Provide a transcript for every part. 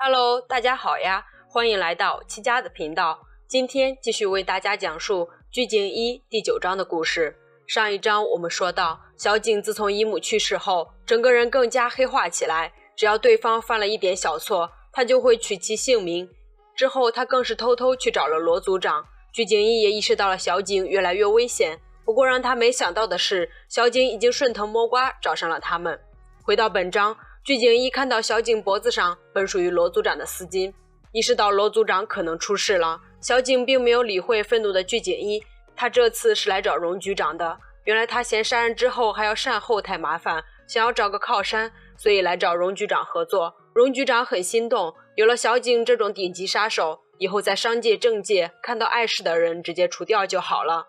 Hello， 大家好呀，欢迎来到七家的频道。今天继续为大家讲述鞠婧祎第9章的故事。上一章我们说到，小景自从姨母去世后，整个人更加黑化起来，只要对方犯了一点小错，他就会取其性命。之后他更是偷偷去找了罗组长。鞠婧祎也意识到了小景越来越危险，不过让他没想到的是，小景已经顺藤摸瓜找上了他们。回到本章，鞠婧祎看到小景脖子上本属于罗组长的丝巾，意识到罗组长可能出事了。小景并没有理会愤怒的鞠婧祎，他这次是来找荣局长的。原来他嫌杀人之后还要善后太麻烦，想要找个靠山，所以来找荣局长合作。荣局长很心动，有了小景这种顶级杀手，以后在商界政界看到碍事的人直接除掉就好了。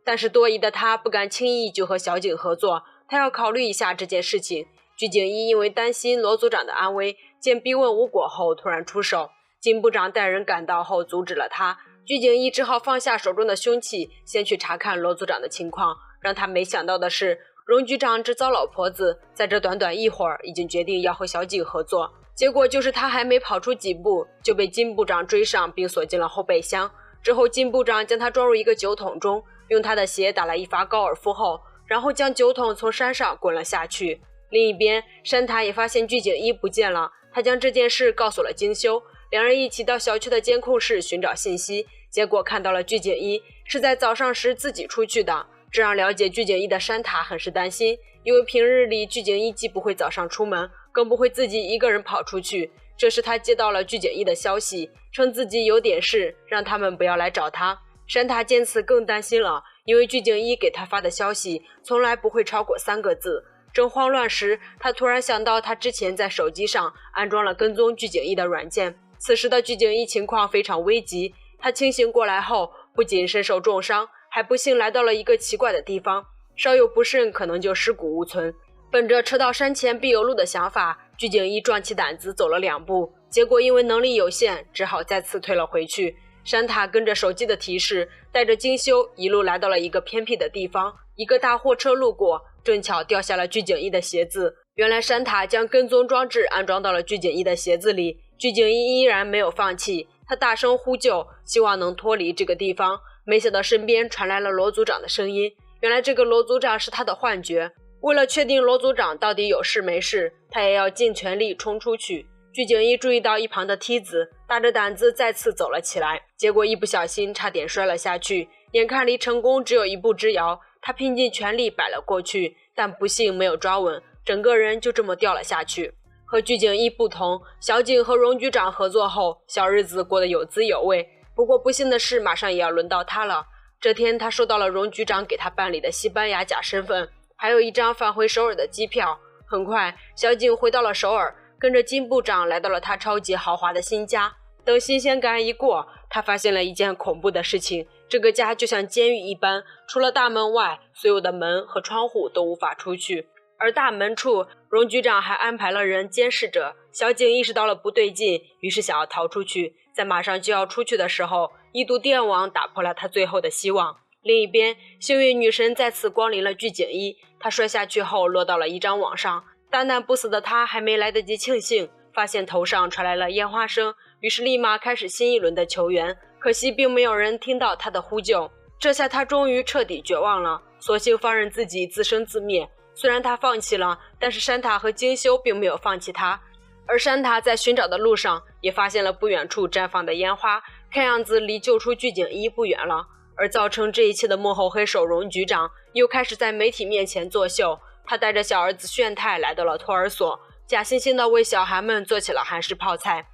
但是多疑的他不敢轻易就和小景合作，他要考虑一下这件事情。鞠婧祎因为担心罗组长的安危，见逼问无果后突然出手。金部长带人赶到后阻止了他，鞠婧祎只好放下手中的凶器，先去查看罗组长的情况。让他没想到的是，荣局长这糟老婆子在这短短一会儿已经决定要和小景合作，结果就是他还没跑出几步就被金部长追上并锁进了后备箱。之后金部长将他装入一个酒桶中，用他的鞋打了一发高尔夫后，然后将酒桶从山上滚了下去。另一边，山塔也发现鞠婧祎不见了，他将这件事告诉了金修，两人一起到小区的监控室寻找信息，结果看到了鞠婧祎是在早上时自己出去的。这让了解鞠婧祎的山塔很是担心，因为平日里鞠婧祎既不会早上出门，更不会自己一个人跑出去。这时他接到了鞠婧祎的消息，称自己有点事，让他们不要来找他。山塔见此更担心了，因为鞠婧祎给他发的消息从来不会超过3个字。正慌乱时，他突然想到他之前在手机上安装了跟踪鞠婧祎的软件。此时的鞠婧祎情况非常危急，他清醒过来后不仅身受重伤，还不幸来到了一个奇怪的地方，稍有不慎可能就尸骨无存。本着车到山前必有路的想法，鞠婧祎壮起胆子走了2步，结果因为能力有限，只好再次退了回去。山塔跟着手机的提示，带着金修一路来到了一个偏僻的地方，一个大货车路过，正巧掉下了鞠婧祎的鞋子。原来山塔将跟踪装置安装到了鞠婧祎的鞋子里，鞠婧祎依然没有放弃，他大声呼救，希望能脱离这个地方。没想到身边传来了罗组长的声音，原来这个罗组长是他的幻觉。为了确定罗组长到底有事没事，他也要尽全力冲出去。鞠婧祎注意到一旁的梯子，大着胆子再次走了起来，结果一不小心差点摔了下去，眼看离成功只有1步之遥，他拼尽全力摆了过去，但不幸没有抓稳，整个人就这么掉了下去。和鞠婧祎不同，小景和荣局长合作后，小日子过得有滋有味。不过不幸的是，马上也要轮到他了。这天他收到了荣局长给他办理的西班牙假身份，还有一张返回首尔的机票。很快小景回到了首尔，跟着金部长来到了他超级豪华的新家。等新鲜感一过，他发现了一件恐怖的事情，这个家就像监狱一般，除了大门外，所有的门和窗户都无法出去。而大门处，荣局长还安排了人监视着。小景意识到了不对劲，于是想要逃出去，在马上就要出去的时候，一堵电网打破了他最后的希望。另一边，幸运女神再次光临了鞠婧祎，她摔下去后落到了一张网上。大难不死的她还没来得及庆幸，发现头上传来了烟花声，于是立马开始新一轮的求援。可惜并没有人听到她的呼救，这下她终于彻底绝望了，索性放任自己自生自灭。虽然她放弃了，但是山塔和金修并没有放弃她。而山塔在寻找的路上也发现了不远处绽放的烟花，看样子离救出鞠婧祎不远了。而造成这一切的幕后黑手荣局长又开始在媒体面前作秀，他带着小儿子炫泰来到了托儿所，假惺惺地为小孩们做起了韩式泡菜。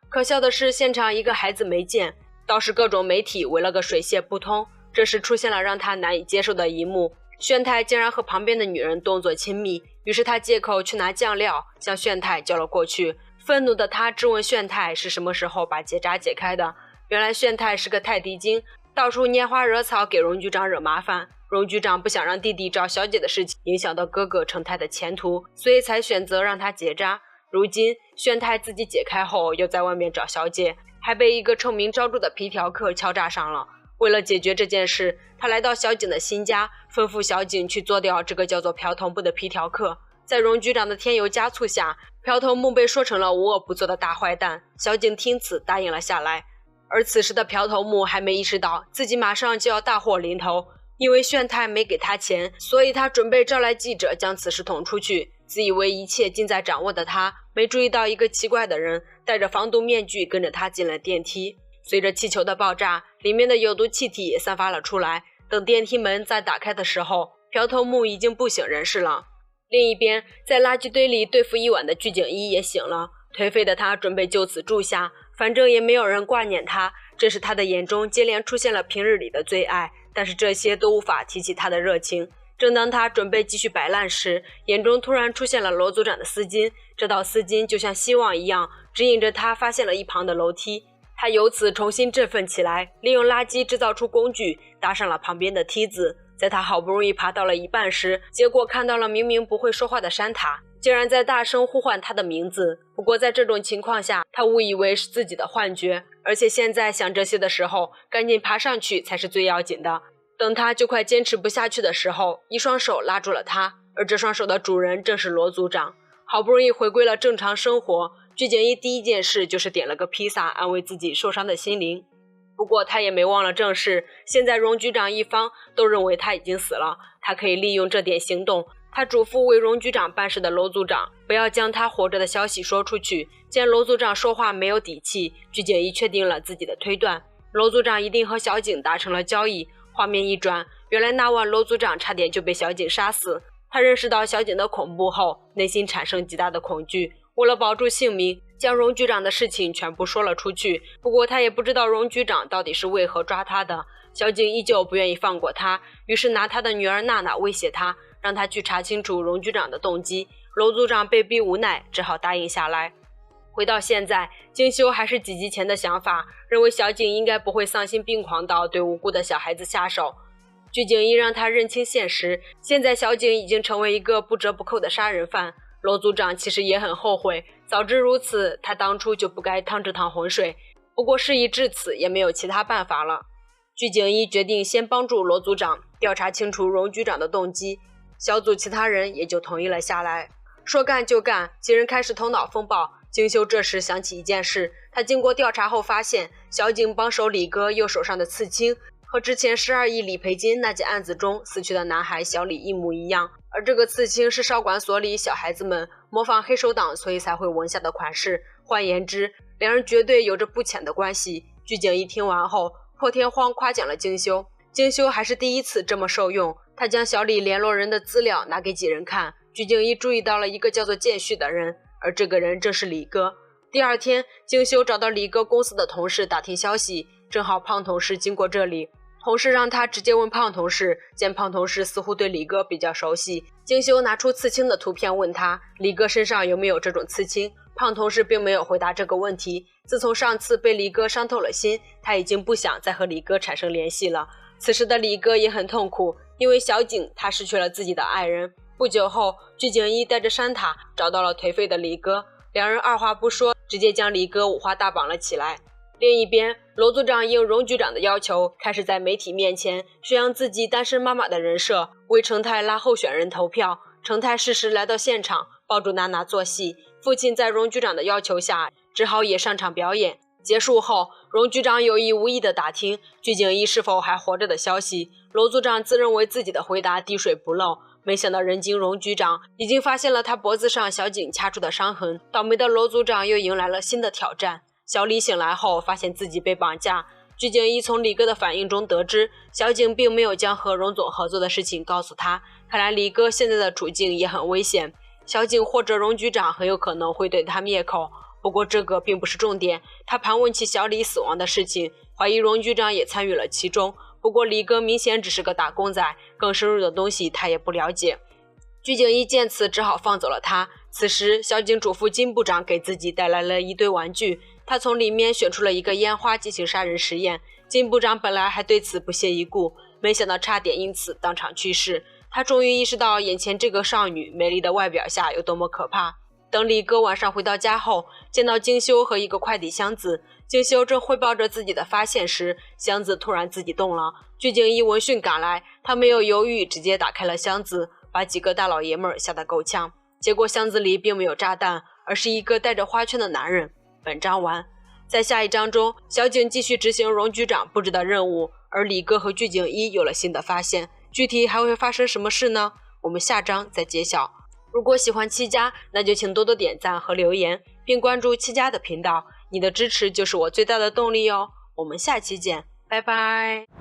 可笑的是，现场一个孩子没见，倒是各种媒体围了个水泄不通。这时出现了让他难以接受的一幕，炫泰竟然和旁边的女人动作亲密，于是他借口去拿酱料，将炫泰叫了过去。愤怒的他质问炫泰是什么时候把结扎解开的。原来炫泰是个泰迪精，到处拈花惹草给荣局长惹麻烦。荣局长不想让弟弟找小姐的事情影响到哥哥成泰的前途，所以才选择让他结扎。如今炫泰自己解开后又在外面找小姐，还被一个臭名昭著的皮条客敲诈上了。为了解决这件事，他来到小景的新家，吩咐小景去做掉这个叫做朴同步的皮条客。在荣局长的添油加醋下，朴头目被说成了无恶不作的大坏蛋。小景听此答应了下来，而此时的朴头目还没意识到自己马上就要大祸临头，因为宣太没给他钱，所以他准备招来记者将此事捅出去。自以为一切尽在掌握的他，没注意到一个奇怪的人戴着防毒面具跟着他进了电梯。随着气球的爆炸，里面的有毒气体也散发了出来。等电梯门再打开的时候，朴头目已经不省人事了。另一边，在垃圾堆里对付一晚的鞠景一也醒了，颓废的他准备就此住下，反正也没有人挂念他。这时他的眼中接连出现了平日里的最爱，但是这些都无法提起他的热情。正当他准备继续摆烂时，眼中突然出现了罗组长的丝巾，这道丝巾就像希望一样，指引着他发现了一旁的楼梯。他由此重新振奋起来，利用垃圾制造出工具，搭上了旁边的梯子。在他好不容易爬到了一半时，结果看到了明明不会说话的山塔，竟然在大声呼唤他的名字。不过在这种情况下，他误以为是自己的幻觉，而且现在想这些的时候，赶紧爬上去才是最要紧的。等他就快坚持不下去的时候，一双手拉住了他，而这双手的主人正是罗组长。好不容易回归了正常生活，鞠景一第一件事就是点了个披萨，安慰自己受伤的心灵。不过他也没忘了正事，现在荣局长一方都认为他已经死了，他可以利用这点行动。他嘱咐为荣局长办事的罗组长不要将他活着的消息说出去。见罗组长说话没有底气，鞠景一确定了自己的推断，罗组长一定和小景达成了交易。画面一转，原来那晚罗组长差点就被小景杀死。他认识到小景的恐怖后，内心产生极大的恐惧，为了保住性命，将荣局长的事情全部说了出去。不过他也不知道荣局长到底是为何抓他的。小景依旧不愿意放过他，于是拿他的女儿娜娜威胁他，让他去查清楚荣局长的动机。罗组长被逼无奈，只好答应下来。回到现在，金修还是几集前的想法，认为小景应该不会丧心病狂到对无辜的小孩子下手。鞠景一让他认清现实，现在小景已经成为一个不折不扣的杀人犯。罗组长其实也很后悔，早知如此，他当初就不该趟这趟浑水。不过事已至此，也没有其他办法了。鞠景一决定先帮助罗组长调查清楚荣局长的动机，小组其他人也就同意了下来。说干就干，几人开始头脑风暴。金修这时想起一件事，他经过调查后发现，小景帮手李哥右手上的刺青和之前12亿理赔金那件案子中死去的男孩小李一模一样，而这个刺青是少管所里小孩子们模仿黑手党所以才会纹下的款式。换言之，两人绝对有着不浅的关系。鞠景一听完后破天荒夸奖了金修，金修还是第一次这么受用。他将小李联络人的资料拿给几人看，鞠景一注意到了一个叫做建旭的人，而这个人正是李哥。第二天，金修找到李哥公司的同事打听消息，正好胖同事经过这里，同事让他直接问胖同事。见胖同事似乎对李哥比较熟悉，金修拿出刺青的图片问他李哥身上有没有这种刺青。胖同事并没有回答这个问题，自从上次被李哥伤透了心，他已经不想再和李哥产生联系了。此时的李哥也很痛苦，因为小景他失去了自己的爱人。不久后，鞠景一带着山塔找到了颓废的李哥，两人二话不说，直接将李哥五花大绑了起来。另一边，罗组长应荣局长的要求，开始在媒体面前宣扬自己单身妈妈的人设，为程泰拉候选人投票。程泰适时来到现场，抱住娜娜做戏。父亲在荣局长的要求下，只好也上场表演。结束后，荣局长有意无意地打听鞠景一是否还活着的消息。罗组长自认为自己的回答滴水不漏，没想到人精荣局长已经发现了他脖子上小景掐住的伤痕。倒霉的罗组长又迎来了新的挑战。小李醒来后发现自己被绑架，鞠景一从李哥的反应中得知，小景并没有将和荣总合作的事情告诉他，看来李哥现在的处境也很危险，小景或者荣局长很有可能会对他灭口。不过这个并不是重点，他盘问起小李死亡的事情，怀疑荣局长也参与了其中。不过李哥明显只是个打工仔，更深入的东西他也不了解。鞠景一见此只好放走了他。此时小景嘱咐金部长给自己带来了一堆玩具，他从里面选出了一个烟花进行杀人实验。金部长本来还对此不屑一顾，没想到差点因此当场去世。他终于意识到眼前这个少女美丽的外表下有多么可怕。等李哥晚上回到家后，见到金修和一个快递箱子，金修正汇报着自己的发现时，箱子突然自己动了。鞠景一闻讯赶来，他没有犹豫，直接打开了箱子，把几个大老爷们吓得够呛。结果箱子里并没有炸弹，而是一个戴着花圈的男人。本章完。在下一章中，小景继续执行荣局长布置的任务，而李哥和具景一有了新的发现，具体还会发生什么事呢？我们下章再揭晓。如果喜欢七家，那就请多多点赞和留言，并关注七家的频道，你的支持就是我最大的动力哦。我们下期见，拜拜。